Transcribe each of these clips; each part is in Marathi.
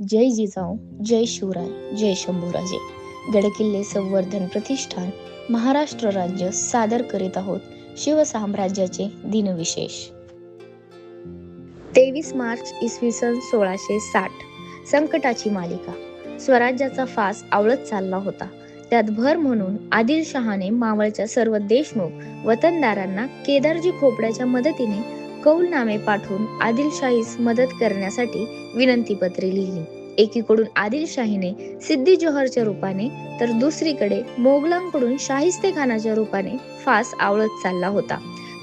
जय जिजाऊ, जय शिवराय, जय शंभूराजे. गडकिल्ले संवर्धन प्रतिष्ठान महाराष्ट्र राज्य सादर करीत आहोत शिवसाम्राज्याचे दिनविशेष. 23 मार्च इसवी सन 1660. संकटाची मालिका. स्वराज्याचा फास आवळत चालला होता. त्यात भर म्हणून आदिलशहाने मावळच्या सर्व देशमुख वतनदारांना केदारजी खोपड्याच्या मदतीने कौलनामे पाठवून आदिलशाहीस मदत करण्यासाठी विनंतीपत्रे लिहिली. एकीकडून आदिलशाहीने सिद्दी जोहरच्या रूपाने तर दुसरीकडे मोगलांकडून शाहिस्ते खानाच्या रूपाने फास आवळत चालला होता.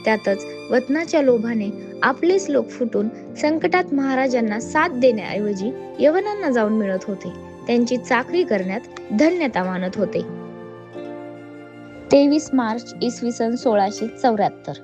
त्यातच वतनाच्या लोभाने आपलेच लोक फुटून संकटात महाराजांना साथ देण्याऐवजी यवनांना जाऊन मिळत होते. त्यांची चाकरी करण्यात धन्यता मानत होते. 23 मार्च इसवी सन 1674.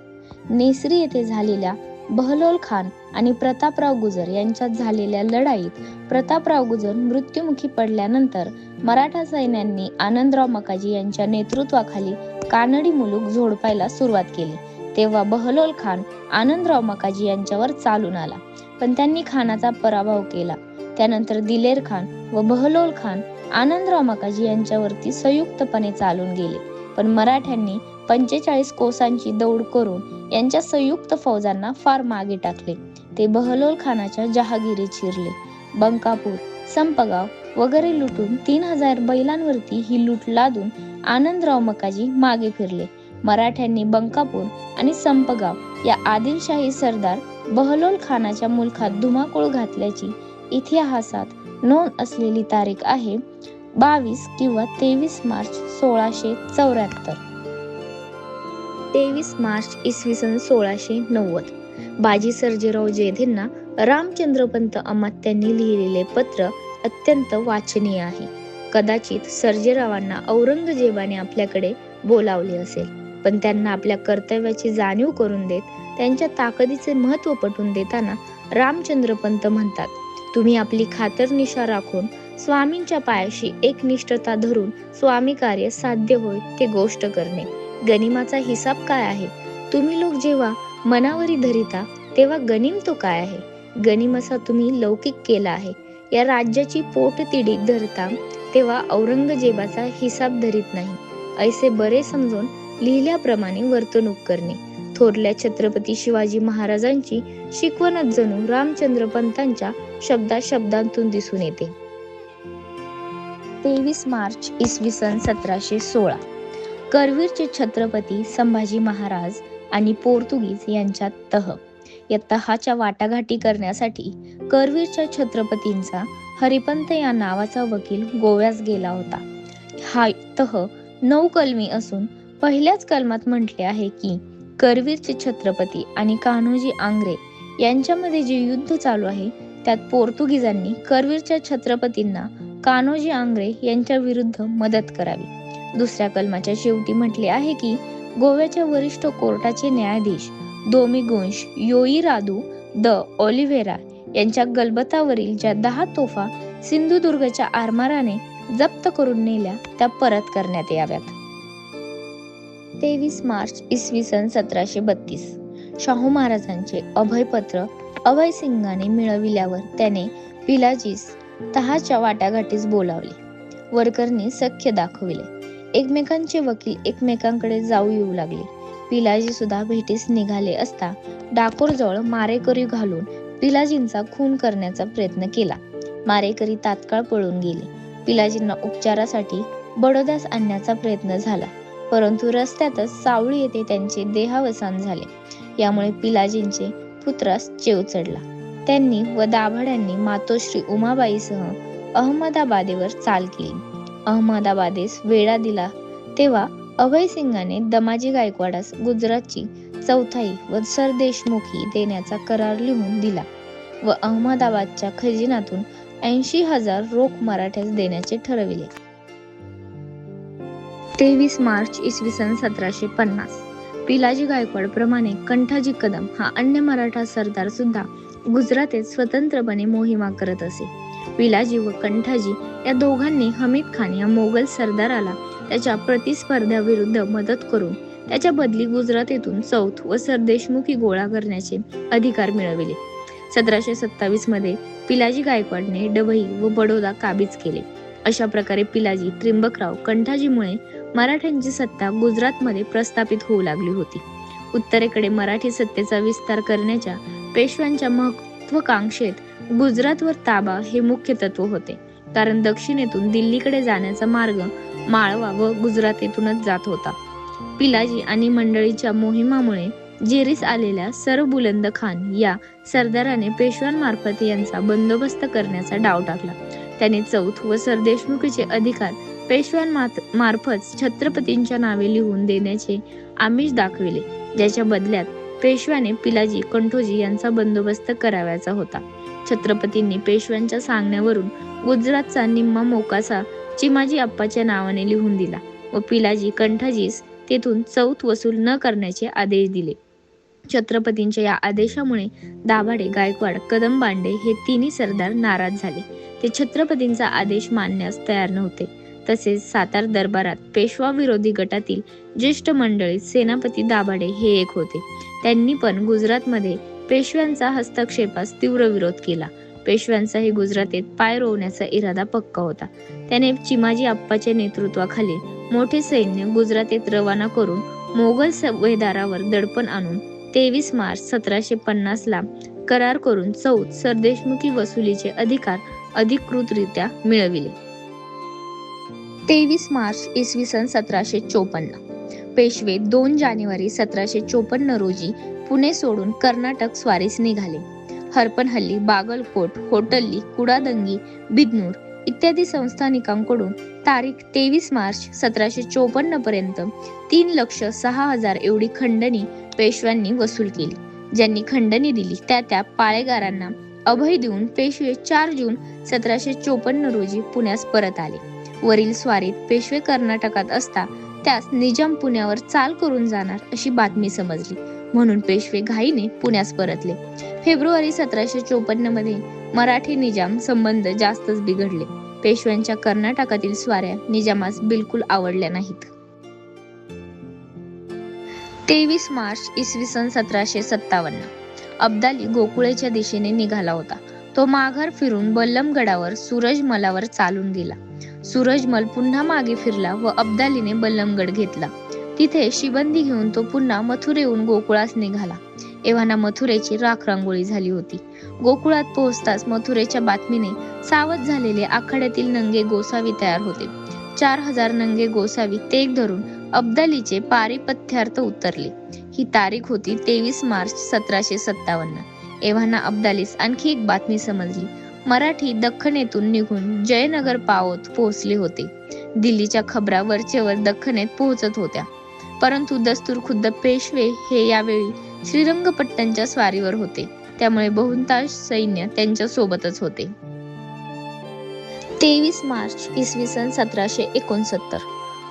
नेसरी येथे झालेल्या बहलोल खान आणि प्रतापराव गुजर यांच्यात झालेल्या लढाईत प्रतापराव गुजर मृत्युमुखी पडल्यानंतर मराठा सैन्यांनी आनंदराव मकाजी यांच्या नेतृत्वाखाली कानडी मुलूक झोडपायला सुरुवात केली. तेव्हा बहलोल खान आनंदराव मकाजी यांच्यावर चालून आला, पण त्यांनी खानाचा पराभव केला. त्यानंतर दिलेर खान व बहलोल खान आनंदराव मकाजी यांच्यावरती संयुक्तपणे चालून गेले, पण मराठ्यांनी 45 कोसांची दौड करून यांच्या संयुक्त फौजांना फार मागे टाकले. ते बहलोल खानाच्या जहागिरीत शिरले. बंकापूर, संपगाव वगैरे लुटून 3000 बैलांवरती ही लूट लादून आनंदराव मकाजी मागे फिरले. मराठ्यांनी बंकापूर आणि संपगाव या आदिलशाही सरदार बहलोल खानाच्या मुलखात धुमाकूळ घातल्याची इतिहासात नोंद असलेली तारीख आहे 22 किंवा 23 मार्च 1674. 23 मार्च इसवी सन 1690. बाजी सर्जेराव जयधेंना रामचंद्रपंत अमात्यांनी लिहिलेले पत्र अत्यंत वाचनीय आहे. कदाचित सर्जेरावांना औरंगजेबाने आपल्याकडे बोलावले असेल, पण त्यांना आपल्या कर्तव्याची जाणीव करून देत त्यांच्या ताकदीचे महत्त्व पटवून देताना रामचंद्रपंत म्हणतात, तुम्ही आपली खातरनिशा राखून स्वामींच्या पायाशी एकनिष्ठता धरून स्वामी कार्य साध्य होय ते गोष्ट करणे. गनिमाचा हिसाब काय आहे? तुम्ही लोक जेव्हा मनावरी धरिता तेव्हा गनिम तो काय आहे? गनिमसा तुम्ही लौकिक केला आहे. या राज्याची पोटतिडीक धरता तेव्हा औरंगजेबाचा हिसाब धरीत नाही. ऐसे बरे समजून लिहिल्याप्रमाणे वर्तणूक करणे. थोरल्या छत्रपती शिवाजी महाराजांची शिकवणच जणू रामचंद्र पंतांच्या शब्दांतून दिसून येते. 23 मार्च इसवी सन 1716. करवीरचे छत्रपती संभाजी महाराज आणि पोर्तुगीज यांच्यात तह. या तहाच्या वाटाघाटी करण्यासाठी करवीरच्या छत्रपतींचा हरिपंत या नावाचा वकील गोव्यास गेला होता. हा तह 9 कलमी असून पहिल्याच कलमात म्हटले आहे की करवीरचे छत्रपती आणि कान्होजी आंग्रे यांच्यामध्ये जे युद्ध चालू आहे त्यात पोर्तुगीजांनी करवीरच्या छत्रपतींना कान्होजी आंग्रे यांच्या विरुद्ध मदत करावी. दुसऱ्या कलमाच्या शेवटी म्हटले आहे की गोव्याच्या वरिष्ठ कोर्टाचे न्यायाधीश दोमिगोंश योईरादू द ऑलिव्हेरा यांच्या गलबतावरील ज्या 10 तोफा सिंधुदुर्गच्या आरमाराने जप्त करून नेल्या त्या परत करण्यात याव्यात. 23 मार्च इसवी सन 1732. शाहू महाराजांचे अभयपत्र अभयसिंगाने मिळविल्यावर त्याने पिलाजीस तहाच्या वाटाघाटीस बोलावले. वरकरने सख्य दाखविले. एकमेकांचे वकील एकमेकांकडे जाऊ येऊ लागले. पिलाजी सुद्धा भेटीस निघाले असता डाकोरजवळ मारेकरी घालून पिलाजींचा खून करण्याचा प्रयत्न केला. मारेकरी तात्काळ पळून गेले. पिलाजींना उपचारासाठी बडोद्यास आणण्याचा प्रयत्न झाला, परंतु रस्त्यातच सावळी येथे त्यांचे देहावसान झाले. यामुळे पिलाजींचे पुत्रास चेव चढला. त्यांनी व दाभाड्यांनी मातोश्री उमाबाईसह अहमदाबादेवर चाल केली. अहमदाबादेस वेढा दिला तेव्हा अभयसिंगाने दमाजी गायकवाडास गुजरातची चौथाई व सरदेशमुखी देण्याचा करार लिहून दिला व अहमदाबादच्या खजिन्यातून 80,000 रोख मराठ्यास देण्याचे ठरविले. 23 मार्च इसवी सन 1750. पिलाजी गायकवाड प्रमाणे कंठाजी कदम हा अन्य मराठा सरदार सुद्धा गुजरातेत स्वतंत्रपणे मोहिमा करत असे. पिलाजी व कंठाजी या दोघांनी हमीद खान या मोगल सरदाराला त्याच्या प्रतिस्पर्ध्याविरुद्ध मदत करून त्याच्या बदली गुजरातेतून चौथ व सरदेशमुखी गोळा करण्याचे अधिकार मिळविले. 1727 मध्ये पिलाजी गायकवाडने डभई व बडोदा काबीज केले. अशा प्रकारे पिलाजी त्रिंबकराव कंठाजीमुळे मराठ्यांची सत्ता गुजरातमध्ये प्रस्थापित होऊ लागली होती. उत्तरेकडे मराठी सत्तेचा विस्तार करण्याच्या पेशव्यांच्या महत्त्वाकांक्षेत गुजरातवर ताबा हे मुख्य तत्व होते, कारण दक्षिणेतून दिल्लीकडे जाण्याचा मार्ग माळवा व गुजरातेतूनच जात होता. पिलाजी आणि मंडळीच्या मोहिमामुळे जेरीस आलेल्या सरबुलंद खान या सरदाराने पेशव्यांमार्फत यांचा बंदोबस्त करण्याचा डाव टाकला. त्याने चौथ व सरदेशमुखीचे अधिकार पेशव्यांमार्फत छत्रपतींच्या नावे लिहून देण्याचे आमिष दाखविले, ज्याच्या बदल्यात पेशव्याने पिलाजी कंठोजी यांचा बंदोबस्त करावयाचा होता. छत्रपतींनी पेशव्यांच्या सांगण्यावरून गुजरातचा निम्मा मोकासा चिमाजी अप्पाच्या नावाने लिहून दिला व पिलाजी कंठाजीस तेथून चौथ वसूल न करण्याचे आदेश दिले. छत्रपतींच्या या आदेशामुळे दाभाडे, गायकवाड, कदमबांडे हे तिन्ही सरदार नाराज झाले. ते छत्रपतींचा आदेश मानण्यास तयार नव्हते. तसेच सातार दरबारात पेशवा विरोधी गटातील ज्येष्ठ मंडळीत सेनापती दाभाडे हे एक होते. त्यांनी पण गुजरातमध्ये पेशव्यांचा हस्तक्षेपास तीव्र विरोध केला. पेशव्यांचाही गुजरातेत पाय रोवण्याचा इरादा पक्का होता. त्याने चिमाजी अप्पाच्या नेतृत्वाखाली मोठे सैन्य गुजरातेत रवाना करून मोगल सुभेदारावर दडपण आणून 23 मार्च 1750 ला करार करून चौथ सरदेशमुखी वसुलीचे अधिकार अधिकृतरित्या मिळविले. 23 मार्च इसवी सन 1754. पेशवे 2 जानेवारी 1754 रोजी पुणे सोडून कर्नाटक स्वारीस निघाले. हरपनहल्ली, बागलकोट, होटल्ली, कुडादंगी, बिदनूर इत्यादी संस्थानिकांकडून तारीख 23 मार्च 1754 पर्यंत 3,06,000 एवढी खंडणी पेशव्यांनी वसूल केली. ज्यांनी खंडणी दिली त्या पाळेगारांना अभय देऊन पेशवे 4 जून 1754 रोजी पुण्यास परत आले. वरील स्वारीत पेशवे कर्नाटकात असता त्यास निजाम पुण्यावर चाल करून जाणार अशी बातमी समजली, म्हणून पेशवे घाईने पुण्यास परतले. फेब्रुवारी 1754 मध्ये मराठी निजाम संबंध जास्तच बिघडले. पेशव्यांच्या कर्नाटकातील स्वाऱ्या निजामास बिलकुल आवडल्या नाहीत. 23 मार्च इसवी सन 1757. अब्दाली गोकुळेच्या दिशेने निघाला होता. तो माघार फिरून बल्लमगडावर सूरजमलावर चालून गेला. सूरजमल पुन्हा मागे फिरला व अब्दालीने बल्लमगड घेतला. तिथे शिबंदी घेऊन तो पुन्हा मथुरेहून गोकुळास निघाला. एव्हाना मथुरेची राखरांगोळी झाली होती. गोकुळात पोहोचताच मथुरेच्या बातमीने सावध झालेले आखाड्यातील नंगे गोसावी तयार होते. 4,000 नंगे गोसावी तेग धरून अब्दालीचे पारिपत्यार्थ उतरले. ही तारीख होती 23 मार्च 1757. एव्हाना अब्दालीस आणखी एक बातमी समजली. मराठी दख्खनेतून निघून जयनगर पावत पोहोचले होते. दिल्लीच्या खबरा वरचेवर दख्खनेत पोहोचत होत्या, परंतु दस्तूर खुद्द पेशवे हे यावेळी श्रीरंगपट्टणच्या स्वारीवर होते, त्यामुळे बहुतांश सैन्य त्यांच्या सोबतच होते. 23 मार्च इसवी सन 1769.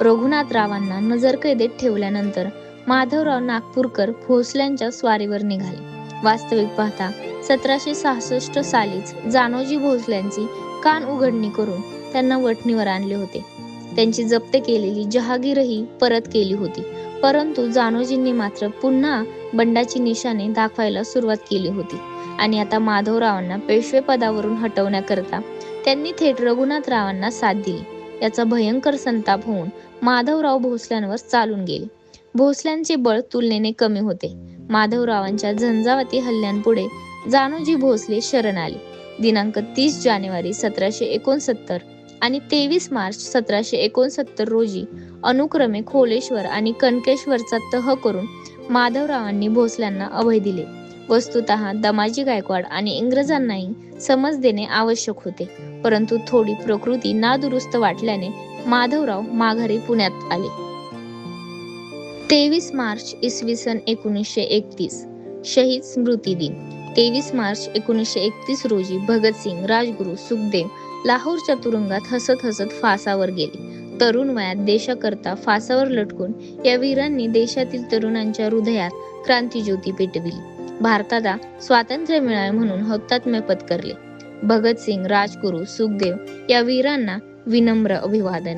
रघुनाथरावांना नजरकैदेत ठेवल्यानंतर माधवराव नागपूरकर भोसल्यांच्या स्वारीवर निघाले. वास्तविक पाहता 1766 सालीच जानोजी भोसल्यांची कान उघडणी करून त्यांना वठणीवर आणले होते. त्यांची जप्त केलेली जहागीरही परत केली होती, परंतु जानोजींनी मात्र पुन्हा बंडाची निशाणे दाखवायला सुरुवात केली होती आणि आता माधवरावांना पेशवे पदावरून हटवण्याकरता त्यांनी थेट रघुनाथरावांना साथ दिली. याचा भयंकर संताप होऊन माधवराव भोसल्यांवर चालून गेले. भोसल्यांचे बळ तुलनेने कमी होते. माधवरावांच्या झंझावाती हल्ल्यांपुढे जानोजी भोसले शरण आले. दिनांक 30 जानेवारी 1769 आणि 23 मार्च 1769 रोजी अनुक्रमे खोलेश्वर आणि कनकेश्वरचा तह करून माधवरावांनी भोसल्यांना अभय दिले. वस्तुतः दमाजी गायकवाड आणि इंग्रजांनाही समज देणे आवश्यक होते, परंतु थोडी प्रकृती नादुरुस्त वाटल्याने माधवराव माघारी पुण्यात आले. 23 मार्च इसवी सन 1931. शहीद स्मृती दिन. 23 मार्च 1931 रोजी भगतसिंग, राजगुरू, सुखदेव लाहोरच्या तुरुंगात हसत हसत फासावर गेले. तरुण वयात देशाकरता फासावर लटकून या वीरांनी देशातील तरुणांच्या हृदयात क्रांतिज्योती पेटविली. भारताला स्वातंत्र्य मिळावे म्हणून हौतात्म्य पत्करले. भगतसिंग, राजगुरू, सुखदेव या वीरांना विनम्र अभिवादन.